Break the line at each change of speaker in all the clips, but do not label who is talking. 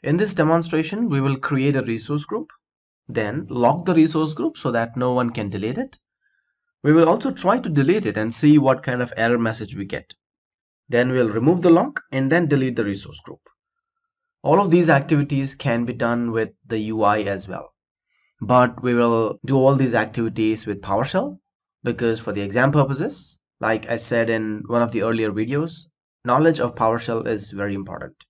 In this demonstration, we will create a resource group, then lock the resource group so that no one can delete it. We will also try to delete it and see what kind of error message we get. Then we'll remove the lock and then delete the resource group. All of these activities can be done with the UI as well. But we will do all these activities with PowerShell because for the exam purposes, like I said in one of the earlier videos, knowledge of PowerShell is very important.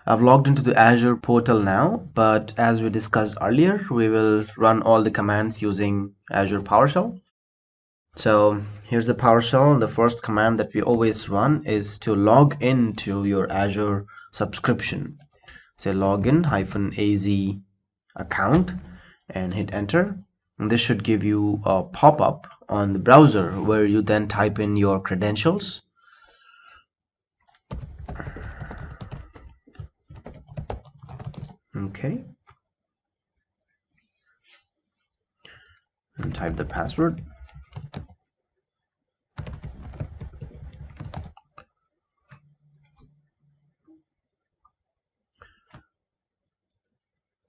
I've logged into the Azure portal now, but as we discussed earlier, we will run all the commands using Azure PowerShell. So here's the PowerShell. The first command that we always run is to log into your Azure subscription. Say login -az account and hit enter. And this should give you a pop-up on the browser where you then type in your credentials. Okay. And type the password.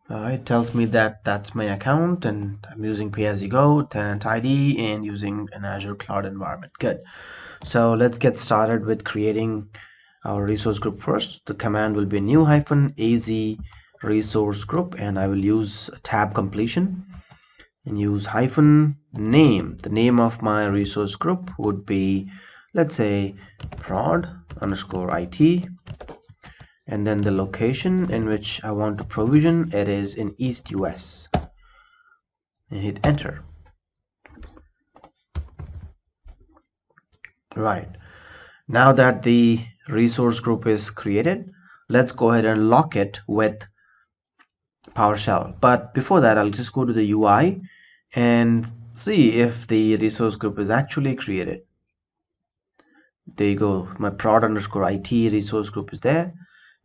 It tells me that that's my account and I'm using pay-as-you-go, tenant ID, and using an Azure cloud environment. Good. So let's get started with creating our resource group first. The command will be new -az resource group, and I will use tab completion and use -name. The name of my resource group would be, let's say, prod_IT. And then the location in which I want to provision, it is in East US. And hit enter. Right. Now that the resource group is created, let's go ahead and lock it with PowerShell. But before that, I'll just go to the UI and see if the resource group is actually created. There you go. My prod_IT resource group is there.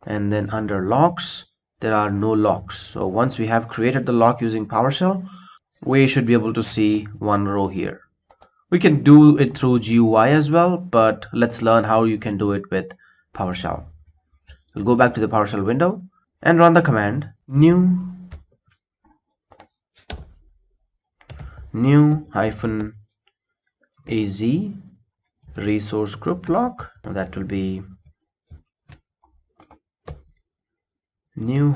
And then under locks, there are no locks. So once we have created the lock using PowerShell, we should be able to see one row here. We can do it through GUI as well, but let's learn how you can do it with PowerShell. We'll go back to the PowerShell window and run the command new -az resource group lock. That will be new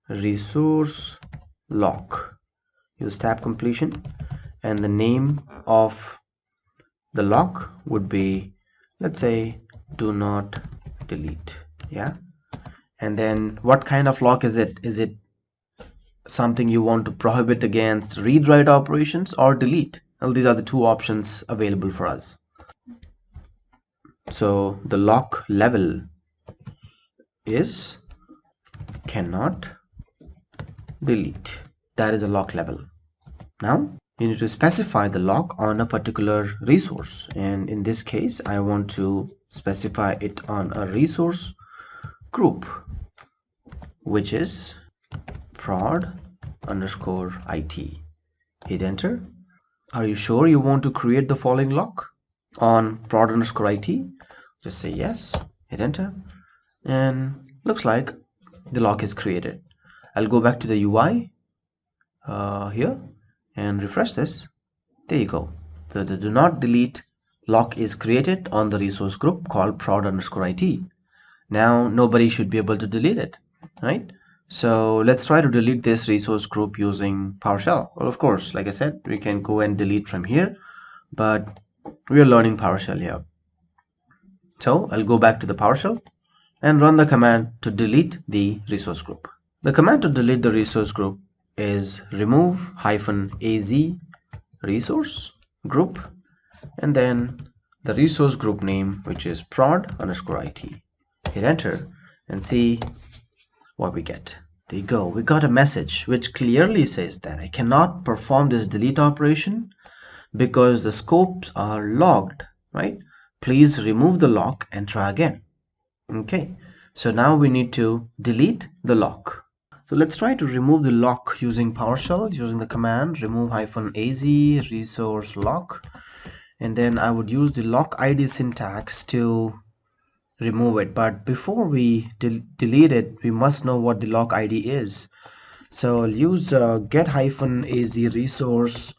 -resource lock. Use tab completion, and the name of the lock would be, let's say, do not delete. Yeah. And then what kind of lock is it? Is it something you want to prohibit against read-write operations or delete? Well, these are the two options available for us. So the lock level is cannot delete. That is a lock level. Now you need to specify the lock on a particular resource, and in this case I want to specify it on a resource group, which is prod_IT. Hit enter. Are you sure you want to create the following lock on prod_IT? Just say yes, hit enter, and looks like the lock is created. I'll go back to the UI here and refresh this. There you go. The do not delete lock is created on the resource group called prod_IT. Now nobody should be able to delete it, right? So let's try to delete this resource group using PowerShell. Well, of course, like I said, we can go and delete from here, but we are learning PowerShell here. So I'll go back to the PowerShell and run the command to delete the resource group. The command to delete the resource group is remove -az resource group, and then the resource group name, which is prod_IT. Hit enter and see what we get. There you go. We got a message which clearly says that I cannot perform this delete operation because the scopes are logged, right? Please remove the lock and try again. Okay, so now we need to delete the lock. So let's try to remove the lock using PowerShell, using the command remove -az resource lock, and then I would use the lock ID syntax to remove it. But before we delete it, we must know what the lock ID is. So I'll use get -az resource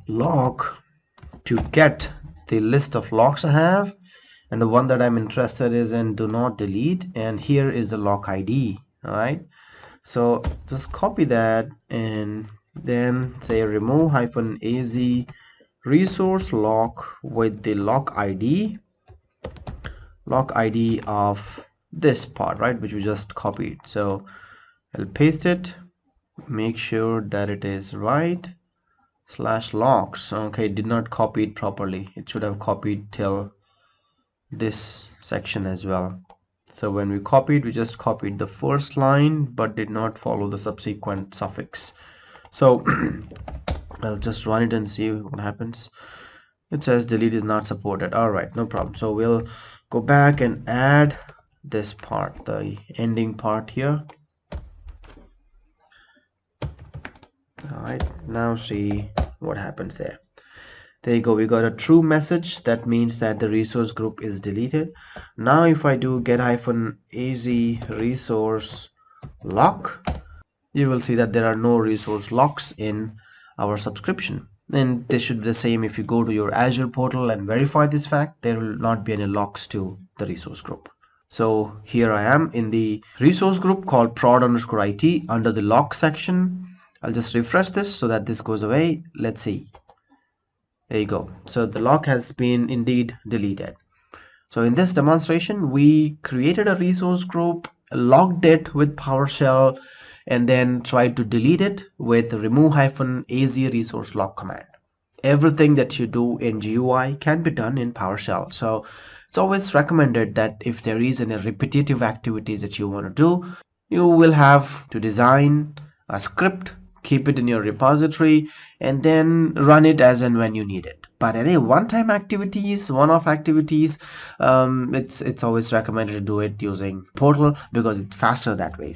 lock to get the list of locks I have, and the one that I'm interested is in do not delete, and here is the lock ID. All right, so just copy that and then say remove -az resource lock with the lock ID of this part, right, which we just copied. So I'll paste it, make sure that it is right, /locks. Okay, did not copy it properly. It should have copied till this section as well. So when we copied, we just copied the first line but did not follow the subsequent suffix. So I'll just run it and see what happens. It says delete is not supported. All right, no problem. So we'll go back and add this part, the ending part here. All right, now see what happens there. There you go, we got a true message. That means that the resource group is deleted. Now if I do get -az resource lock, you will see that there are no resource locks in our subscription. And this should be the same if you go to your Azure portal and verify this fact. There will not be any locks to the resource group. So here I am in the resource group called prod_IT under the lock section. I'll just refresh this so that this goes away. Let's see. There you go. So the lock has been indeed deleted. So in this demonstration, we created a resource group, logged it with PowerShell, and then tried to delete it with remove -az resource lock command. Everything that you do in GUI can be done in PowerShell. So it's always recommended that if there is any repetitive activities that you want to do, you will have to design a script, keep it in your repository, and then run it as and when you need it. But any one-time activities, one-off activities, it's always recommended to do it using portal because it's faster that way.